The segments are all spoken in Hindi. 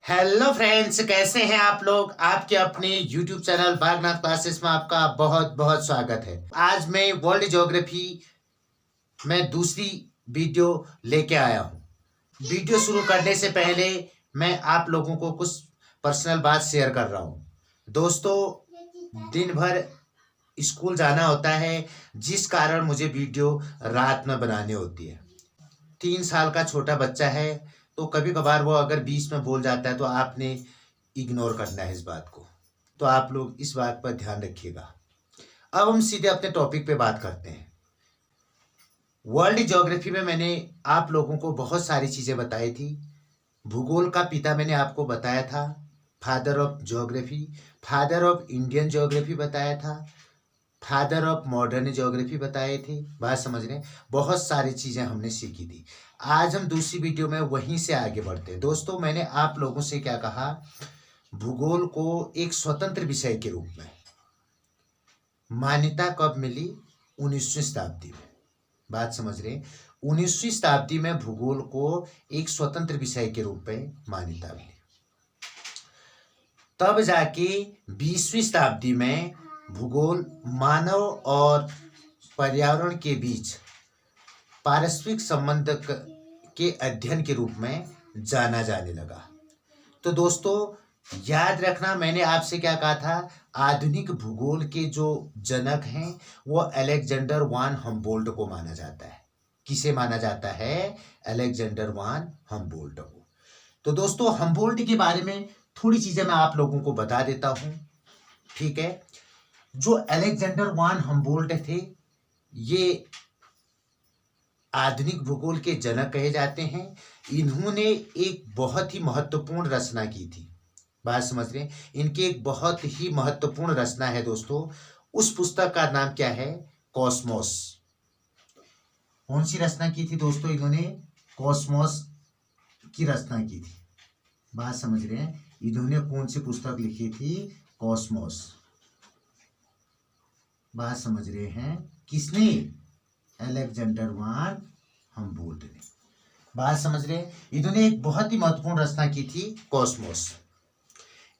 हेलो फ्रेंड्स, कैसे हैं आप लोग। आपके अपने यूट्यूब चैनल बागनाथ क्लासेस में आपका बहुत बहुत स्वागत है। आज मैं वर्ल्ड ज्योग्राफी में दूसरी वीडियो लेके आया हूँ। वीडियो शुरू करने से पहले मैं आप लोगों को कुछ पर्सनल बात शेयर कर रहा हूँ। दोस्तों, दिन भर स्कूल जाना होता है, जिस कारण मुझे वीडियो रात में बनानी होती है। 3 साल का छोटा बच्चा है, तो कभी कभार वो अगर बीच में बोल जाता है तो आपने इग्नोर करना है इस बात को। तो आप लोग इस बात पर ध्यान रखिएगा। अब हम सीधे अपने टॉपिक पे बात करते हैं। वर्ल्ड ज्योग्राफी में मैंने आप लोगों को बहुत सारी चीज़ें बताई थी। भूगोल का पिता मैंने आपको बताया था, father of geography, father of Indian geography बताया था, फादर ऑफ मॉडर्न ज्योग्राफी बताए थे। बात समझ रहे हैं, बहुत सारी चीज़ें हमने सीखी थी। आज हम दूसरी वीडियो में वहीं से आगे बढ़ते हैं। दोस्तों, मैंने आप लोगों से क्या कहा, भूगोल को एक स्वतंत्र विषय के रूप में मान्यता कब मिली? 19वीं शताब्दी में। बात समझ रहे हैं, 19वीं शताब्दी में भूगोल को एक स्वतंत्र विषय के रूप में मान्यता मिली। तब जाके 20वीं शताब्दी में भूगोल मानव और पर्यावरण के बीच पारस्परिक संबंध के अध्ययन के रूप में जाना जाने लगा। तो दोस्तों, याद रखना, मैंने आपसे क्या कहा था, आधुनिक भूगोल के जो जनक हैं वो अलेक्जेंडर वान हम्बोल्ट को माना जाता है। किसे माना जाता है? अलेक्जेंडर वान हम्बोल्ट को। तो दोस्तों, हम्बोल्ट के बारे में थोड़ी चीजें मैं आप लोगों को बता देता हूं, ठीक है। जो अलेक्जेंडर वान हम्बोल्ट थे, ये आधुनिक भूगोल के जनक कहे जाते हैं। इन्होंने एक बहुत ही महत्वपूर्ण रचना की थी। बात समझ रहे हैं, इनकी एक बहुत ही महत्वपूर्ण रचना है दोस्तों। उस पुस्तक का नाम क्या है? कॉस्मोस। कौन सी रचना की थी दोस्तों? इन्होंने कॉस्मोस की रचना की थी। बात समझ रहे हैं, इन्होंने कौन सी पुस्तक लिखी थी? कॉस्मोस। बात समझ रहे हैं, किसने? अलेक्जेंडर वान हम्बोल्ट ने। बात समझ रहे हैं, इन्होंने एक बहुत ही महत्वपूर्ण रचना की थी, कॉस्मोस।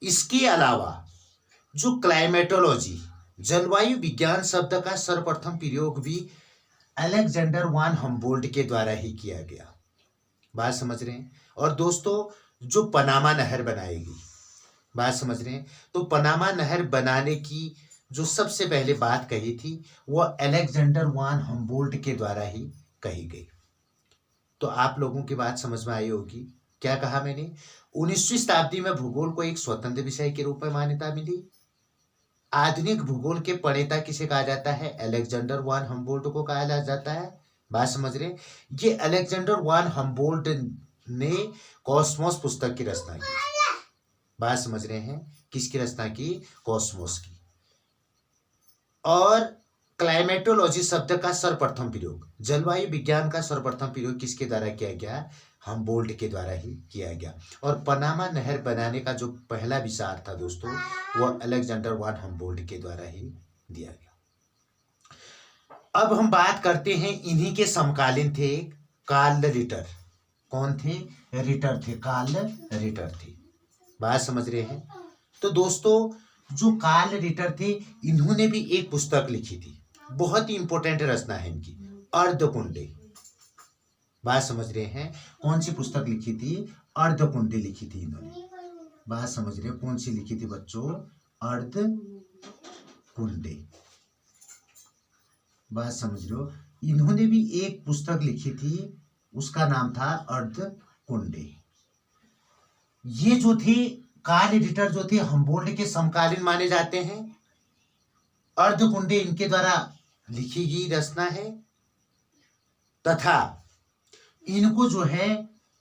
इसके अलावा जो क्लाइमेटोलॉजी, जलवायु विज्ञान शब्द का सर्वप्रथम प्रयोग भी अलेक्जेंडर वान हम्बोल्ट के द्वारा ही किया गया। बात समझ रहे हैं। और दोस्तों, जो पनामा नहर बनाएगी, बात समझ रहे हैं, तो पनामा नहर बनाने की जो सबसे पहले बात कही थी वो अलेक्जेंडर वान हम्बोल्ट के द्वारा ही कही गई। तो आप लोगों की बात समझ में आई होगी। क्या कहा मैंने? 19वीं शताब्दी में भूगोल को एक स्वतंत्र विषय के रूप में मान्यता मिली। आधुनिक भूगोल के प्रणेता किसे कहा जाता है? अलेक्जेंडर वान हम्बोल्ट को कहा जाता है। बात समझ रहे हैं, ये अलेक्जेंडर वान हम्बोल्ट ने कॉस्मोस पुस्तक की रचना की। बात समझ रहे हैं, किसकी रचना की? कॉस्मोस की। और क्लाइमेटोलॉजी शब्द का सर्वप्रथम प्रयोग, जलवायु विज्ञान का सर्वप्रथम प्रयोग किसके द्वारा किया गया? हम्बोल्ट के द्वारा ही किया गया। और पनामा नहर बनाने का जो पहला विचार था दोस्तों, वह अलेक्जेंडर वान हम्बोल्ट के द्वारा ही दिया गया। अब हम बात करते हैं, इन्हीं के समकालीन थे कार्ल रिटर। कौन थे? रिटर थे, कार्ल रिटर थे। बात समझ रहे हैं। तो दोस्तों, जो कार्ल रिटर थे, इन्होंने भी एक पुस्तक लिखी थी, बहुत ही इंपॉर्टेंट रचना है इनकी, अर्धकुंडे। बात समझ रहे हैं, कौन सी पुस्तक लिखी थी? अर्धकुंडे लिखी थी इन्होंने। बात समझ रहे हैं, कौन सी लिखी थी बच्चों? अर्धकुंडे। बात समझ रहे हो, इन्होंने भी एक पुस्तक लिखी थी, उसका नाम था अर्धकुंडे। ये जो थे कार्ल रिटर, जो थे हम्बोल्ट के समकालीन माने जाते हैं। अर्धकुंडे इनके द्वारा लिखी गई रचना है, तथा इनको जो है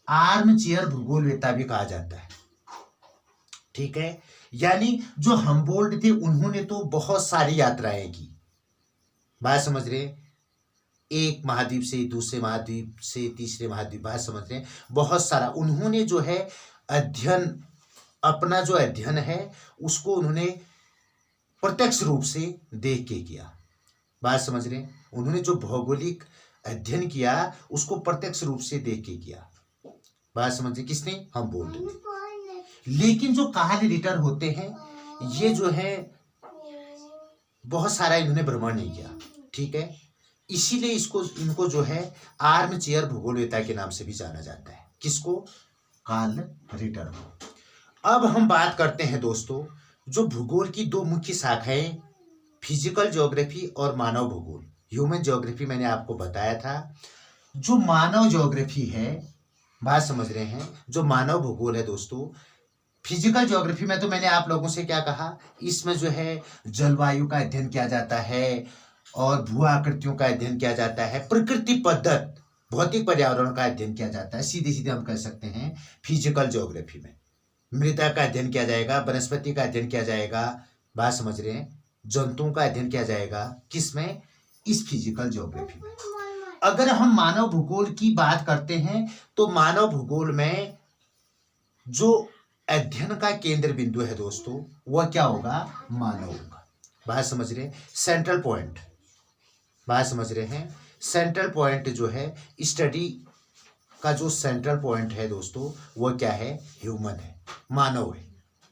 आर्म चेयर भूगोलवेत्ता भी कहा जाता है, ठीक है। यानी जो हम्बोल्ट थे, उन्होंने तो बहुत सारी यात्राएं की। बात समझ रहे हैं, एक महाद्वीप से दूसरे महाद्वीप से तीसरे महाद्वीप, बात समझ रहे हैं, बहुत सारा उन्होंने जो है अध्ययन, अपना जो अध्ययन है उसको उन्होंने प्रत्यक्ष रूप से देख के किया। बात समझ रहे हैं, उन्होंने जो भौगोलिक अध्ययन किया उसको प्रत्यक्ष रूप से देख के किया। बात समझ रहे, किसने? हम्बोल्ट ने। लेकिन जो काल रिटर होते हैं ये जो है बहुत सारा इन्होंने भ्रमण नहीं किया, ठीक है, इसीलिए इनको जो है आर्म चेयर भूगोलवेत्ता के नाम से भी जाना जाता है। किसको? कार्ल रिटर को। अब हम बात करते हैं दोस्तों, जो भूगोल की दो मुख्य शाखाएं, फिजिकल ज्योग्राफी और मानव भूगोल, ह्यूमन ज्योग्राफी मैंने आपको बताया था। जो मानव ज्योग्राफी है, बात समझ रहे हैं, जो मानव भूगोल है दोस्तों, फिजिकल ज्योग्राफी में तो मैंने आप लोगों से क्या कहा, इसमें जो है जलवायु का अध्ययन किया जाता है और भू आकृतियों का अध्ययन किया जाता है, प्रकृति पद्धत भौतिक पर्यावरण का अध्ययन किया जाता है। सीधे सीधे हम कह सकते हैं फिजिकल ज्योग्राफी में मृदा का अध्ययन किया जाएगा, वनस्पति का अध्ययन किया जाएगा, बात समझ रहे हैं, जंतुओं का अध्ययन किया जाएगा, किसमें? इस फिजिकल ज्योग्राफी में। अगर हम मानव भूगोल की बात करते हैं तो मानव भूगोल में जो अध्ययन का केंद्र बिंदु है दोस्तों, वह क्या होगा? मानव होगा। बात समझ रहे हैं, सेंट्रल पॉइंट, बात समझ रहे हैं, सेंट्रल पॉइंट जो है स्टडी का जो सेंट्रल पॉइंट है दोस्तों, वह क्या है? ह्यूमन है, मानव है।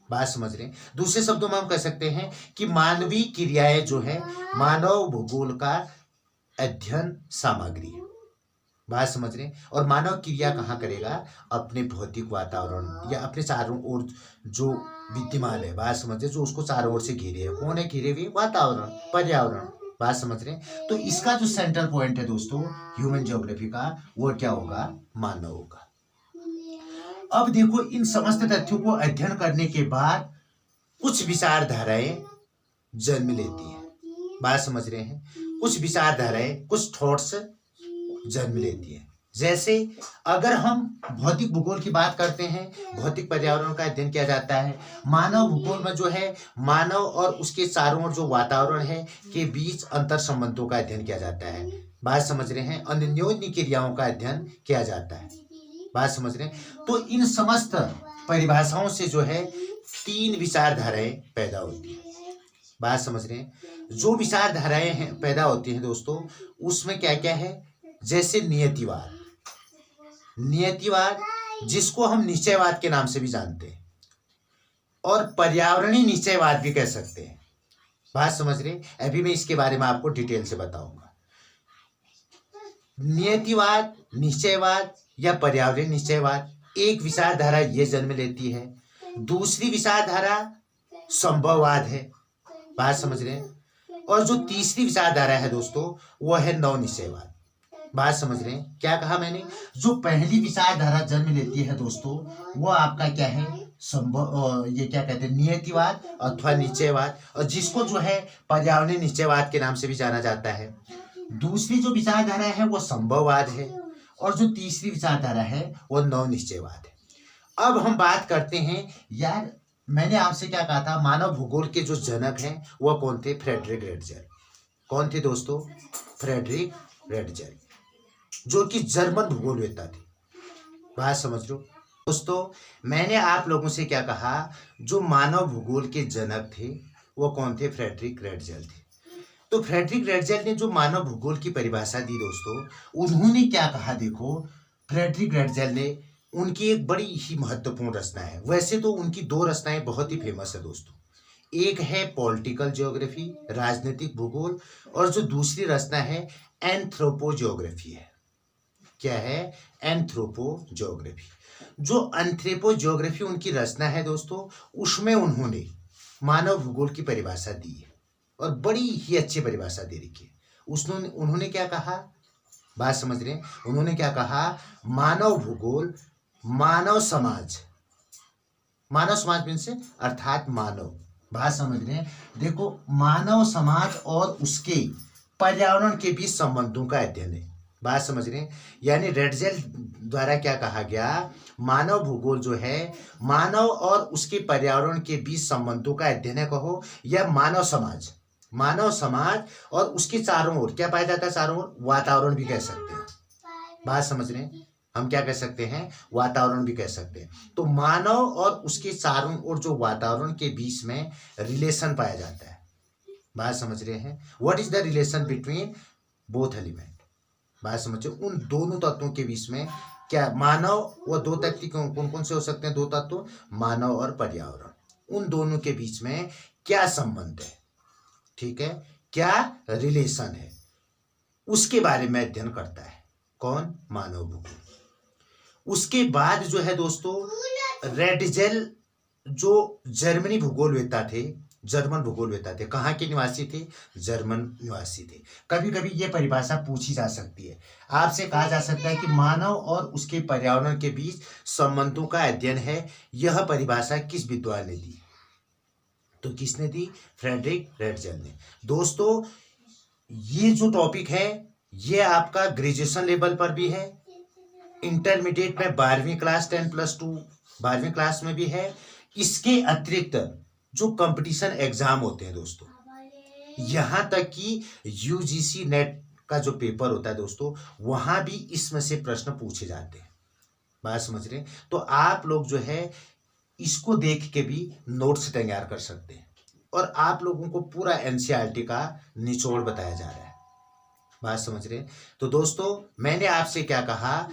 बात समझ रहे हैं, दूसरे शब्दों में हम कह सकते हैं कि मानवीय क्रियाएं जो है मानव भूगोल का अध्ययन सामग्री है। बात समझ रहे हैं, और मानव क्रिया कहाँ करेगा? अपने भौतिक वातावरण या अपने चारों ओर जो विद्यमान है, बात समझ रहे, जो उसको चारों ओर से घेरे है, कौन है घेरे हुए? वातावरण, पर्यावरण। बात समझ रहे हैं, तो इसका जो सेंट्रल पॉइंट है दोस्तों ह्यूमन ज्योग्राफी का, वो क्या होगा? मानव होगा। अब देखो, इन समस्त तथ्यों को अध्ययन करने के बाद कुछ विचारधाराएं जन्म लेती हैं। बात समझ रहे हैं, कुछ विचारधाराएं, कुछ थॉट्स जन्म लेती है। जैसे अगर हम भौतिक भूगोल की बात करते हैं, भौतिक पर्यावरण का अध्ययन किया जाता है। मानव भूगोल में जो है मानव और उसके चारों ओर जो वातावरण है के बीच अंतर संबंधों का अध्ययन किया जाता है। बात समझ रहे हैं, अन्योन्य क्रियाओं का अध्ययन किया जाता है। बात समझ रहे हैं, तो इन समस्त परिभाषाओं से जो है तीन विचारधाराएं पैदा होती है। बात समझ रहे हैं, जो विचारधाराएं पैदा होती हैं दोस्तों, उसमें क्या क्या है? जैसे नियतिवाद, नियतिवाद जिसको हम निश्चयवाद के नाम से भी जानते हैं, और पर्यावरणीय निश्चयवाद भी कह सकते हैं। बात समझ रहे हैं, अभी मैं इसके बारे में आपको डिटेल से बताऊंगा। नियतिवाद, निश्चयवाद या पर्यावरणीय निश्चयवाद, एक विचारधारा ये जन्म लेती है। दूसरी विचारधारा संभववाद है। बात समझ रहे हैं, और जो तीसरी विचारधारा है दोस्तों, वह है नव निश्चयवाद। बात समझ रहे हैं, क्या कहा मैंने? जो पहली विचारधारा जन्म लेती है दोस्तों, वो आपका क्या है? संभव, ये क्या कहते हैं? नियतिवाद अथवा निश्चयवाद, और जिसको जो है पर्यावरणीय निश्चयवाद के नाम से भी जाना जाता है। दूसरी जो विचारधारा है वो संभववाद है, और जो तीसरी विचारधारा है वो नव निश्चयवाद है। अब हम बात करते हैं, यार मैंने आपसे क्या कहा था, मानव भूगोल के जो जनक हैं वह कौन थे? फ्रेडरिक रेडजर। कौन थे दोस्तों? फ्रेडरिक रेडजर, जो कि जर्मन भूगोलवेत्ता थे। बात समझ लो दोस्तों, मैंने आप लोगों से क्या कहा, जो मानव भूगोल के जनक थे वो कौन थे? फ्रेडरिक रेडजर थे। तो फ्रेडरिक रेडजर ने जो मानव भूगोल की परिभाषा दी दोस्तों, उन्होंने क्या कहा? देखो, फ्रेडरिक रेडजर ने, उनकी एक बड़ी ही महत्वपूर्ण रचना है। वैसे तो उनकी दो रचनाएं बहुत ही फेमस है दोस्तों, एक है पॉलिटिकल ज्योग्राफी, राजनीतिक भूगोल, और जो दूसरी रचना है एंथ्रोपोजियोग्राफी है। क्या है? एंथ्रोपोजियोग्राफी। जो एंथ्रोपोजियोग्राफी उनकी रचना है दोस्तों, उसमें उन्होंने मानव भूगोल की परिभाषा दी है, और बड़ी ही अच्छी परिभाषा दे रखी है। उन्होंने क्या कहा? बात समझ रहे हैं, उन्होंने क्या कहा? मानव भूगोल मानव समाज, मानव समाज मीन्स अर्थात मानव, बात समझ रहे हैं, देखो, मानव समाज और उसके पर्यावरण के बीच संबंधों का अध्ययन है। बात समझ रहे हैं, यानी रेडजर द्वारा क्या कहा गया? मानव भूगोल जो है मानव और उसके पर्यावरण के बीच संबंधों का अध्ययन है कहो, या मानव समाज, मानव समाज और उसके चारों ओर क्या पाया जाता है? चारों ओर वातावरण भी कह सकते हैं। बात समझ रहे हैं, हम क्या कह सकते हैं? वातावरण भी कह सकते हैं। तो मानव और उसके चारों ओर जो वातावरण के बीच में रिलेशन पाया जाता है। बात समझ रहे हैं, what is the relation between both element? बात समझो, उन दोनों तत्वों के बीच में क्या मानव व दो तत्व कौन कौन से हो सकते हैं? दो तत्व, मानव और पर्यावरण, उन दोनों के बीच में क्या संबंध है, ठीक है, क्या रिलेशन है, उसके बारे में अध्ययन करता है। कौन? मानव भूगोल। उसके बाद जो है दोस्तों, रेडजेल जो जर्मनी भूगोलवेत्ता थे, जर्मन भूगोलवेत्ता थे, कहाँ के निवासी थे? जर्मन निवासी थे। कभी कभी ये परिभाषा पूछी जा सकती है, आपसे कहा जा सकता है कि मानव और उसके पर्यावरण के बीच संबंधों का अध्ययन है, यह परिभाषा किस विद्वान ने दी? तो किसने दी? फ्रेडरिक रेडजेल ने। दोस्तों ये जो टॉपिक है ये आपका ग्रेजुएशन लेवल पर भी है, इंटरमीडिएट में 12वीं क्लास 10+2 12वीं क्लास में भी है। इसके अतिरिक्त जो कंपटीशन एग्जाम होते हैं दोस्तों, यहाँ तक कि यूजीसी नेट का जो पेपर होता है दोस्तों, वहां भी इसमें से प्रश्न पूछे जाते हैं। बात समझ रहे हैं? तो आप लोग जो है इसको देख के भी नोट्स तैयार कर सकते हैं, और आप लोगों को पूरा एनसीईआरटी का निचोड़ बताया जा रहा है। बात समझ रहे हैं? तो दोस्तों मैंने आपसे क्या कहा,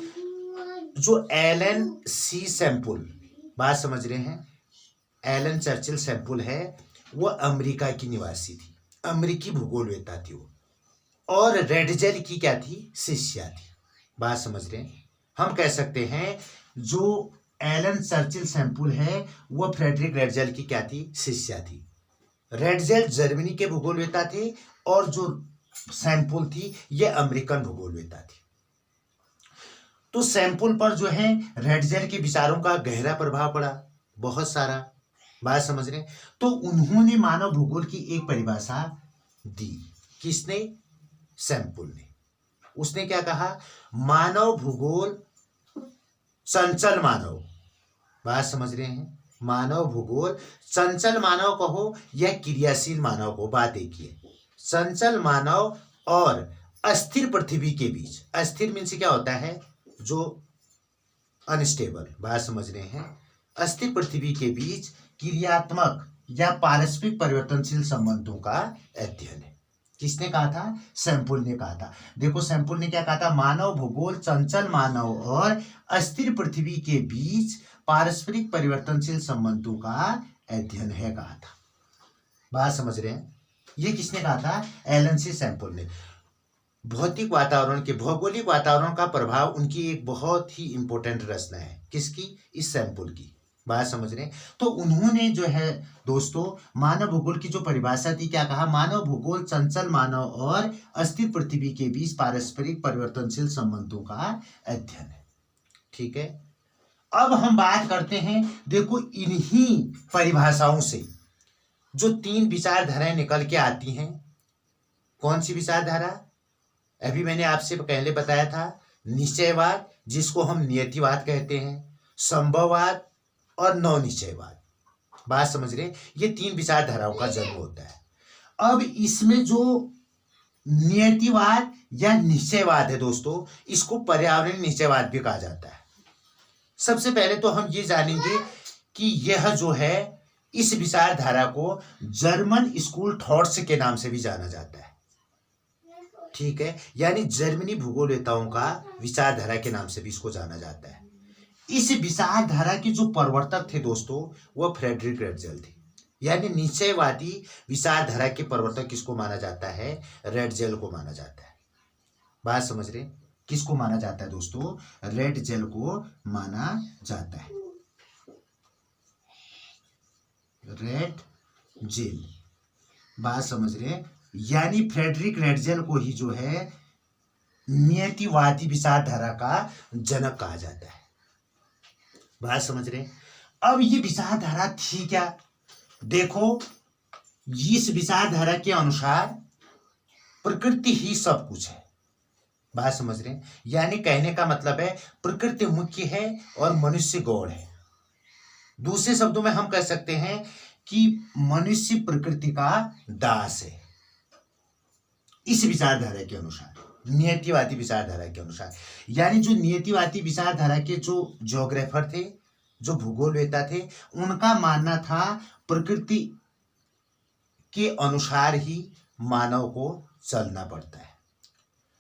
जो एलन सी सैम्पुल, बात समझ रहे हैं, एलन चर्चिल सैम्पुल है, वो अमेरिका की निवासी थी, अमेरिकी भूगोलवेत्ता थी वो, और रेडजेल की क्या थी? शिष्या थी। बात समझ रहे हैं? हम कह सकते हैं जो एलन चर्चिल सैम्पुल है वो फ्रेडरिक रेडजेल की क्या थी? शिष्या थी। रेडजेल जर्मनी के भूगोलवेत्ता थे, और जो सैम्पुल थी ये अमेरिकन भूगोलवेत्ता थी। तो सैम्पुल पर जो है रेडजेल के विचारों का गहरा प्रभाव पड़ा, बहुत सारा। बात समझ रहे हैं? तो उन्होंने मानव भूगोल की एक परिभाषा दी। किसने? सैम्पुल ने। उसने क्या कहा? मानव भूगोल चंचल मानव। बात समझ रहे हैं? मानव भूगोल चंचल मानव कहो या क्रियाशील मानव को, बात एक ही है। चंचल मानव और अस्थिर पृथ्वी के बीच, अस्थिर मीन्स क्या होता है? जो अनस्टेबल। बात समझ रहे हैं? अस्थिर पृथ्वी के बीच क्रियात्मक या पारस्परिक परिवर्तनशील संबंधों का अध्ययन है। किसने कहा था? सैम्पुल ने कहा था। देखो सैम्पुल ने क्या कहा था? मानव भूगोल चंचल मानव और अस्थिर पृथ्वी के बीच पारस्परिक परिवर्तनशील संबंधों का अध्ययन है, कहा था। बात समझ रहे हैं? ये किसने कहा था? एलन सी सैम्पुल ने। भौतिक वातावरण के, भौगोलिक वातावरण का प्रभाव उनकी एक बहुत ही इंपॉर्टेंट रचना है। किसकी? इस सैम्पुल की। बात समझ रहे हैं? तो उन्होंने जो है दोस्तों मानव भूगोल की जो परिभाषा थी, क्या कहा? मानव भूगोल चंचल मानव और अस्थिर पृथ्वी के बीच पारस्परिक परिवर्तनशील संबंधों का अध्ययन है। ठीक है, अब हम बात करते हैं, देखो इन्हीं परिभाषाओं से जो 3 विचारधाराएं निकल के आती हैं। कौन सी विचारधारा? अभी मैंने आपसे पहले बताया था, निश्चयवाद, जिसको हम नियतिवाद कहते हैं, संभववाद और नवनिश्चयवाद। बात समझ रहे? ये 3 विचारधाराओं का जन्म होता है। अब इसमें जो नियतिवाद या निश्चयवाद है दोस्तों, इसको पर्यावरणीय निश्चयवाद भी कहा जाता है। सबसे पहले तो हम ये जानेंगे कि यह जो है, इस विचारधारा को जर्मन स्कूल थॉट्स के नाम से भी जाना जाता है। ठीक है, यानी जर्मनी भूगोलवेत्ताओं का विचारधारा के नाम से भी इसको जाना जाता है। इस विचारधारा के जो प्रवर्तक थे दोस्तों, वह फ्रेडरिक रेडजेल थे। यानी निश्चयवादी विचारधारा के प्रवर्तक किसको माना जाता है? रेडजेल को माना जाता है। बात समझ रहे? किसको माना जाता है दोस्तों? रेडजेल को माना जाता है। रेडजेल, बात समझ रहे? यानी फ्रेडरिक रेडजेल को ही जो है नियतिवादी विचारधारा का जनक कहा जाता है। बात समझ रहे? अब ये विचारधारा थी क्या? देखो, इस विचारधारा के अनुसार प्रकृति ही सब कुछ है। बात समझ रहे? यानी कहने का मतलब है प्रकृति मुख्य है और मनुष्य गौण है। दूसरे शब्दों में हम कह सकते हैं कि मनुष्य प्रकृति का दास है, इस विचारधारा के अनुसार, नियतिवादी विचारधारा के अनुसार। यानी जो नियतिवादी विचारधारा के जो ज्योग्राफर थे, जो भूगोलवेत्ता थे, उनका मानना था प्रकृति के अनुसार ही मानव को चलना पड़ता है।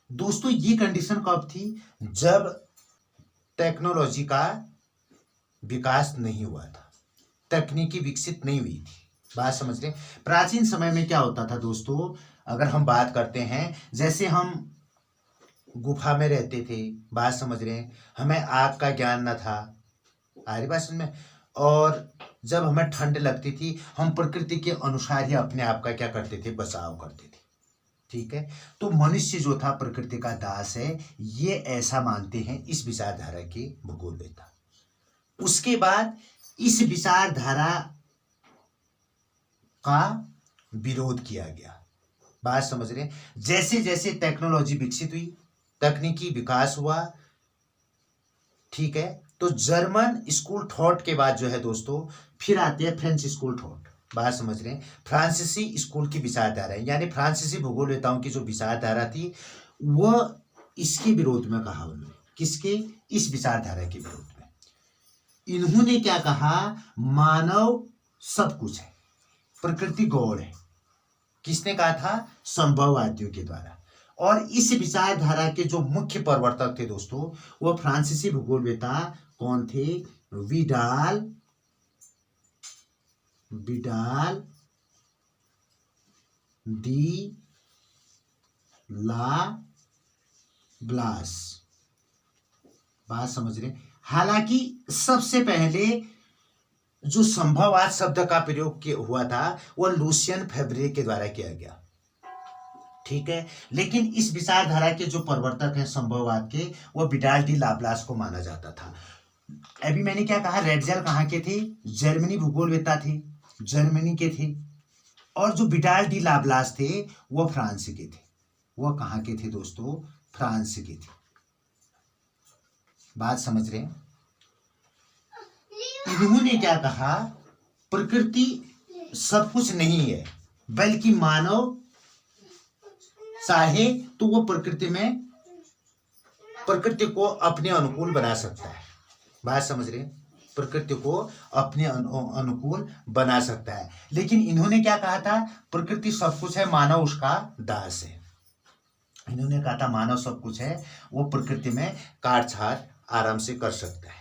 दोस्तों ये कंडीशन कब थी? जब टेक्नोलॉजी का विकास नहीं हुआ था, तकनीकी विकसित नहीं हुई थी। बात समझ रहे? प्राचीन समय में क्या होता था दोस्तों, अगर हम बात करते हैं, जैसे हम गुफा में रहते थे, बात समझ रहे हैं, हमें आग का ज्ञान न था, आ रही बात समझ में, और जब हमें ठंड लगती थी हम प्रकृति के अनुसार ही अपने आप का क्या करते थे, बचाव करते थे। ठीक है, तो मनुष्य जो था प्रकृति का दास है, ये ऐसा मानते हैं इस विचारधारा के भूगोलवेत्ता। उसके बाद इस विचारधारा का विरोध किया गया। बात समझ रहे हैं? जैसे जैसे टेक्नोलॉजी विकसित हुई, तकनीकी विकास हुआ, ठीक है, तो जर्मन स्कूल थॉट के बाद जो है दोस्तों, फिर आते हैं फ्रेंच स्कूल थॉट। बात समझ रहे हैं? फ्रांसीसी स्कूल की विचारधारा, यानी फ्रांसीसी भूगोलवेताओं की जो विचारधारा थी वह इसके विरोध में कहा उन्होंने। किसके? इस विचारधारा के विरोध में। इन्होंने क्या कहा, मानव सब कुछ है, प्रकृति गौड़ है। किसने कहा था? संभववादियों के द्वारा। और इस विचारधारा के जो मुख्य प्रवर्तक थे दोस्तों, वो फ्रांसीसी भूगोलवेता कौन थे? विडाल डी ला ब्लास। बात समझ रहे? हालांकि सबसे पहले जो संभववाद शब्द का प्रयोग हुआ था वह लूसियन फेब्रे के द्वारा किया गया। ठीक है, लेकिन इस विचारधारा के जो प्रवर्तक हैं संभववाद के, वो विडाल डी लाप्लास को माना जाता था। अभी मैंने क्या कहा, रेडजेल कहाँ के थे? जर्मनी भूगोलवेत्ता थे, जर्मनी के थे। और जो विडाल डी लाप्लास थे वो फ्रांस के थे। वो कहाँ के थे दोस्तों? फ्रांस के थे। बात समझ रहे हैं? इन्होंने क्या कहा, प्रकृति सब कुछ नहीं है, बल्कि मानव चाहे तो वो प्रकृति को अपने अनुकूल बना सकता है। बात समझ रहे हैं? प्रकृति को अपने अनुकूल बना सकता है। लेकिन इन्होंने क्या कहा था, प्रकृति सब कुछ है, मानव उसका दास है। इन्होंने कहा था मानव सब कुछ है, वो प्रकृति में काटछाट आराम से कर सकता है।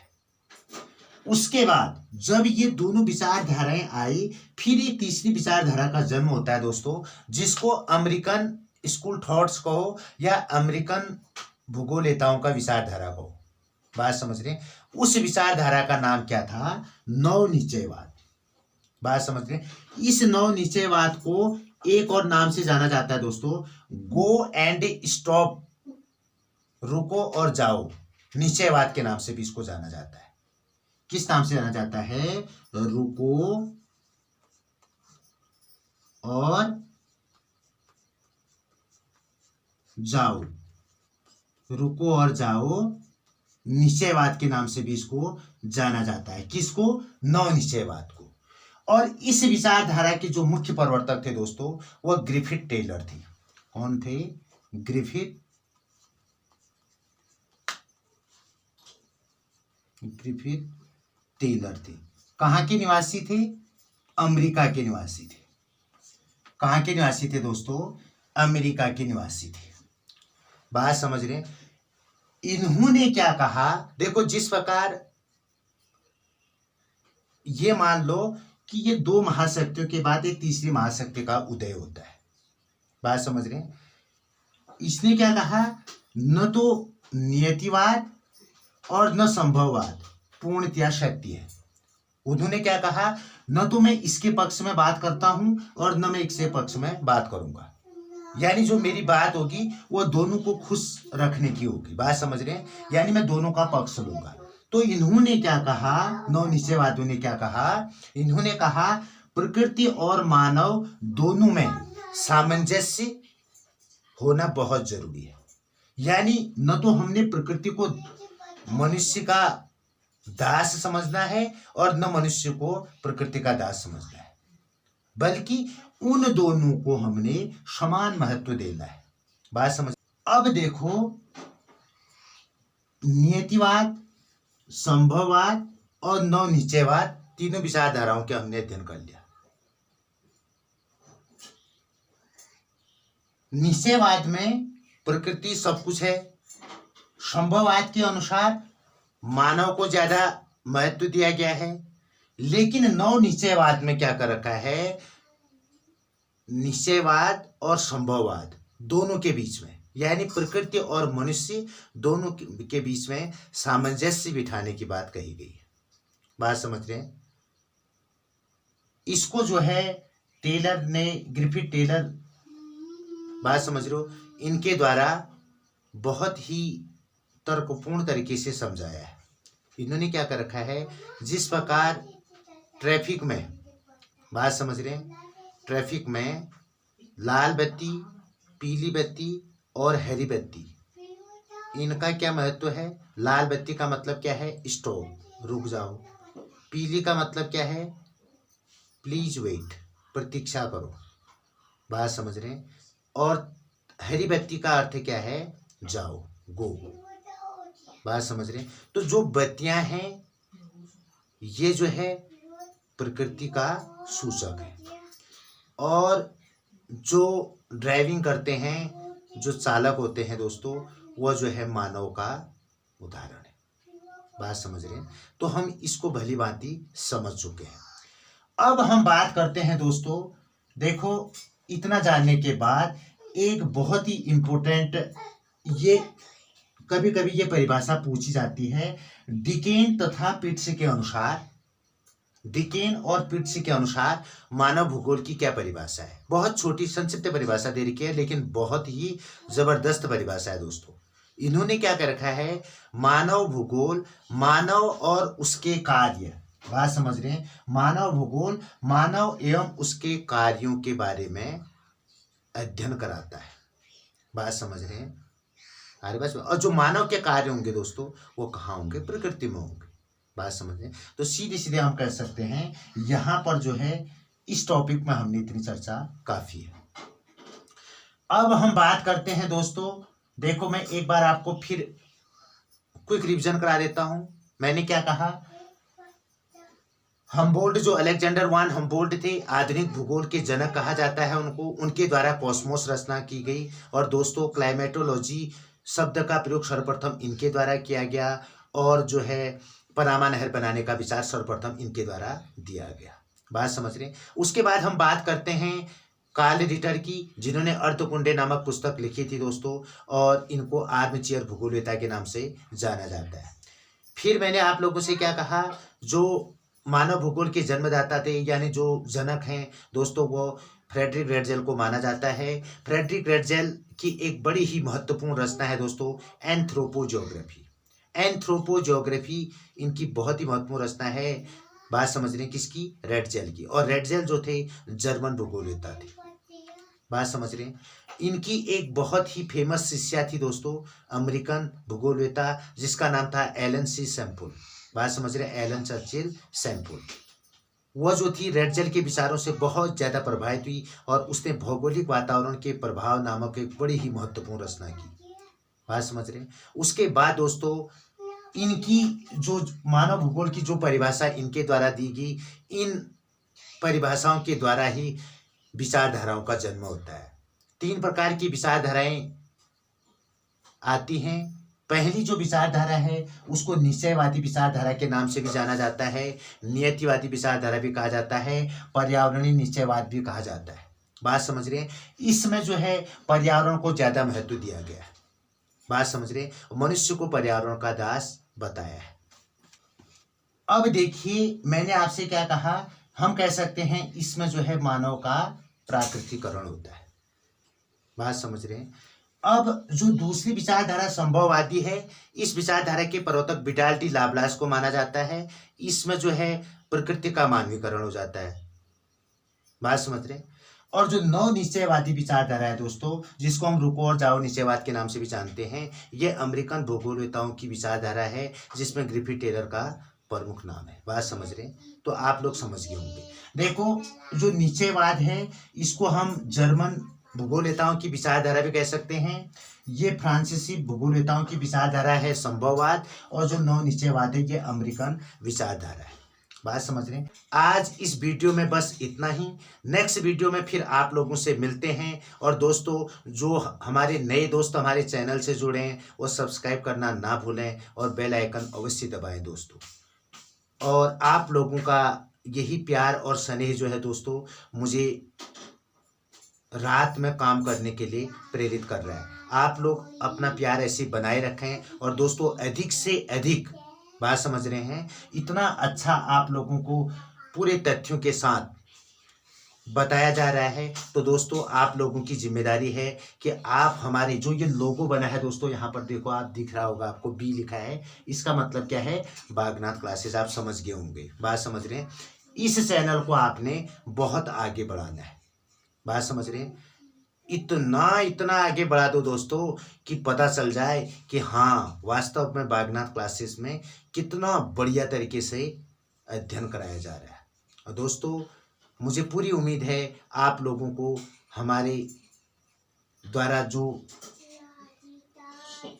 उसके बाद जब ये दोनों विचारधाराएं आई, फिर एक तीसरी विचारधारा का जन्म होता है दोस्तों, जिसको अमेरिकन स्कूल थॉट्स कहो या अमेरिकन भूगोलवेताओं का विचारधारा कहो। बात समझ रहे हैं? उस विचारधारा का नाम क्या था? नवनिश्चयवाद। बात समझ रहे हैं? इस नवनिश्चयवाद को एक और नाम से जाना जाता है दोस्तों, गो एंड स्टॉप, रुको और जाओ, निश्चयवाद के नाम से भी इसको जाना जाता है। किस नाम से जाना जाता है? रुको और जाओ, रुको और जाओ, निश्चयवाद के नाम से भी इसको जाना जाता है। किसको? नवनिश्चयवाद को। और इस विचारधारा के जो मुख्य प्रवर्तक थे दोस्तों, वह ग्रिफिथ टेलर थे। कौन थे? ग्रिफिथ टेलर थे। कहाँ के निवासी थे? अमेरिका के निवासी थे। कहाँ के निवासी थे दोस्तों? अमेरिका के निवासी थे। बात समझ रहे? इन्होंने क्या कहा, देखो जिस प्रकार ये मान लो कि ये दो महाशक्तियों के बाद एक तीसरी महाशक्ति का उदय होता है। बात समझ रहे? इसने क्या कहा, न तो नियतिवाद और न संभववाद पूर्णतया शक्ति है। उन्होंने क्या कहा, न तो मैं इसके पक्ष में बात करता हूं और न मैं इसके पक्ष में बात करूंगा, यानी जो मेरी बात होगी वो दोनों को खुश रखने की होगी। बात समझ रहे हैं? यानी मैं दोनों का पक्ष लूंगा। तो इन्होंने क्या कहा, नवनिश्चयवादियों ने क्या कहा, इन्होंने कहा प्रकृति और मानव दोनों में सामंजस्य होना बहुत जरूरी है। यानी न तो हमने प्रकृति को मनुष्य का दास समझना है और न मनुष्य को प्रकृति का दास समझना है, बल्कि उन दोनों को हमने समान महत्व देना है। बात समझ? अब देखो, नियतिवाद, संभववाद और नवनिश्चयवाद तीनों विचारधाराओं के हमने अध्ययन कर लिया। निश्चयवाद में प्रकृति सब कुछ है, संभववाद के अनुसार मानव को ज्यादा महत्व दिया गया है, लेकिन नव निश्चयवाद में क्या कर रखा है, निश्चयवाद और संभववाद दोनों के बीच में, यानी प्रकृति और मनुष्य दोनों के बीच में सामंजस्य बिठाने की बात कही गई है। बात समझ रहे हैं? इसको जो है टेलर ने, ग्रिफिथ टेलर, बात समझ रहे हो, इनके द्वारा बहुत ही तर्कपूर्ण तरीके से समझाया है। इन्होंने क्या कर रखा है, जिस प्रकार ट्रैफिक में, बात समझ रहे हैं, ट्रैफिक में लाल बत्ती, पीली बत्ती और हरी बत्ती, इनका क्या महत्व है। लाल बत्ती का मतलब क्या है, स्टॉप, रुक जाओ। पीली का मतलब क्या है, प्लीज वेट, प्रतीक्षा करो। बात समझ रहे हैं? और हरी बत्ती का अर्थ क्या है, जाओ, गो। बात समझ रहे हैं? तो जो बत्तियां हैं ये जो है प्रकृति का सूचक है, और जो ड्राइविंग करते हैं, जो चालक होते हैं दोस्तों, वह जो है मानव का उदाहरण है। बात समझ रहे हैं? तो हम इसको भली भांति समझ चुके हैं। अब हम बात करते हैं दोस्तों, देखो इतना जानने के बाद एक बहुत ही इम्पोर्टेंट, ये कभी कभी ये परिभाषा पूछी जाती है, डिकेन तथा पिट्स के अनुसार, डिकेन और पिट्स के अनुसार मानव भूगोल की क्या परिभाषा है। बहुत छोटी संक्षिप्त परिभाषा दे रखी है, लेकिन बहुत ही जबरदस्त परिभाषा है दोस्तों। इन्होंने क्या कर रखा है, मानव भूगोल मानव और उसके कार्य, बात समझ रहे हैं, मानव भूगोल मानव एवं उसके कार्यों के बारे में अध्ययन कराता है। बात समझ रहे हैं? अरे बस, और जो मानव के कार्य होंगे दोस्तों वो कहाँ होंगे, प्रकृति में होंगे। बात समझ रहे हैं? तो सीधे सीधे हम कह सकते हैं यहाँ पर जो है इस टॉपिक में हमने इतनी चर्चा काफी है। अब हम बात करते हैं दोस्तों, देखो मैं एक बार आपको फिर क्विक रिवीजन करा देता हूं। मैंने क्या कहा, हम्बोल्ट, जो अलेक्जेंडर वान हम्बोल्ट थे, आधुनिक भूगोल के जनक कहा जाता है उनको। उनके द्वारा कॉस्मोस रचना की गई। और दोस्तों क्लाइमेटोलॉजी शब्द का प्रयोग सर्वप्रथम इनके द्वारा किया गया, और जो है पनामा नहर बनाने का विचार सर्वप्रथम इनके द्वारा दिया गया। बात समझ रहे हैं? उसके बाद हम बात करते हैं कार्ल रिटर की, जिन्होंने अर्धकुंडे नामक पुस्तक लिखी थी दोस्तों, और इनको आर्मचेयर भूगोलवेत्ता के नाम से जाना जाता है। फिर मैंने आप लोगों से क्या कहा, जो मानव भूगोल के जन्मदाता थे, यानी जो जनक हैं दोस्तों, वो फ्रेडरिक रेडजेल को माना जाता है। फ्रेडरिक रेडजेल की एक बड़ी ही महत्वपूर्ण रचना है दोस्तों, एंथ्रोपोजियोग्राफी। एंथ्रोपोजियोग्राफी इनकी बहुत ही महत्वपूर्ण रचना है। बात समझ रहे हैं किसकी, रेडजेल की। और रेडजेल जो थे जर्मन भूगोलवेत्ता थे। बात समझ रहे हैं? इनकी एक बहुत ही फेमस शिष्या थी दोस्तों, अमेरिकन भूगोलवेत्ता, जिसका नाम था एलन सी सैम्पल। बात समझ रहे हैं, एलन चर्चिल सैम्पल। वह जो थी रेडजेल के विचारों से बहुत ज्यादा प्रभावित हुई, और उसने भौगोलिक वातावरण के प्रभाव नामक एक बड़ी ही महत्वपूर्ण रचना की। बात समझ रहे हैं? उसके बाद दोस्तों इनकी जो मानव भूगोल की जो परिभाषा इनके द्वारा दी गई, इन परिभाषाओं के द्वारा ही विचारधाराओं का जन्म होता है। 3 प्रकार की विचारधाराएं आती हैं। पहली जो विचारधारा है उसको निश्चयवादी विचारधारा के नाम से भी जाना जाता है, नियतिवादी विचारधारा भी कहा जाता है, पर्यावरणीय निश्चयवाद भी कहा जाता है। बात समझ रहे हैं? इसमें जो है पर्यावरण को ज्यादा महत्व दिया गया है। बात समझ रहे हैं? मनुष्य को पर्यावरण का दास बताया है। अब देखिए मैंने आपसे क्या कहा, हम कह सकते हैं इसमें जो है मानव का प्राकृतिकरण होता है। बात समझ रहे हैं? अब जो दूसरी विचारधारा संभववादी है, इस विचारधारा के प्रवर्तक विडाल डी लाप्लास को माना जाता है। इसमें जो है प्रकृति का मानवीकरण हो जाता है। बात समझ रहे हैं? और जो नव निश्चयवादी विचारधारा है दोस्तों, जिसको हम रुको और जाओ निश्चयवाद के नाम से भी जानते हैं, ये अमेरिकन भूगोलवेत्ताओं की विचारधारा है, जिसमें ग्रिफिथ टेलर का प्रमुख नाम है। बात समझ रहे हैं? तो आप लोग समझ गए होंगे। देखो जो निश्चयवाद है इसको हम जर्मन भूगोलवेत्ताओं की विचारधारा भी कह सकते हैं, ये फ्रांसीसी भूगोलवेत्ताओं की विचारधारा है संभववाद, और जो नव निश्चयवाद है ये अमेरिकन विचारधारा है। बात समझ रहे हैं। आज इस वीडियो में बस इतना ही। नेक्स्ट वीडियो में फिर आप लोगों से मिलते हैं। और दोस्तों जो हमारे नए दोस्त हमारे चैनल से जुड़े हैं वो सब्सक्राइब करना ना भूलें और बेल आइकन अवश्य दबाएं दोस्तों। और आप लोगों का यही प्यार और स्नेह जो है दोस्तों मुझे रात में काम करने के लिए प्रेरित कर रहा है। आप लोग अपना प्यार ऐसे बनाए रखें। और दोस्तों अधिक से अधिक, बात समझ रहे हैं, इतना अच्छा आप लोगों को पूरे तथ्यों के साथ बताया जा रहा है। तो दोस्तों आप लोगों की जिम्मेदारी है कि आप हमारे जो ये लोगो बना है दोस्तों, यहाँ पर देखो आप दिख रहा होगा आपको बी लिखा है, इसका मतलब क्या है, बागनाथ क्लासेस। आप समझ गए होंगे, बात समझ रहे हैं। इस चैनल को आपने बहुत आगे बढ़ाना है, बात समझ रहे हैं। इतना आगे बढ़ा दो दोस्तों कि पता चल जाए कि हाँ वास्तव में बागनाथ क्लासेस में कितना बढ़िया तरीके से अध्ययन कराया जा रहा है। और दोस्तों मुझे पूरी उम्मीद है आप लोगों को हमारे द्वारा जो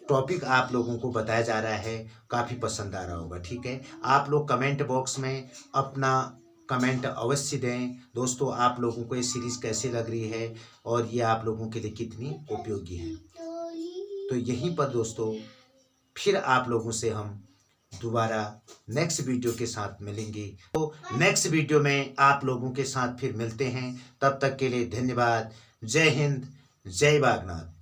टॉपिक आप लोगों को बताया जा रहा है काफ़ी पसंद आ रहा होगा। ठीक है, आप लोग कमेंट बॉक्स में अपना कमेंट अवश्य दें दोस्तों। आप लोगों को ये सीरीज़ कैसी लग रही है और ये आप लोगों के लिए कितनी उपयोगी है। तो यहीं पर दोस्तों फिर आप लोगों से हम दोबारा नेक्स्ट वीडियो के साथ मिलेंगे। तो नेक्स्ट वीडियो में आप लोगों के साथ फिर मिलते हैं। तब तक के लिए धन्यवाद। जय हिंद, जय बागनाथ।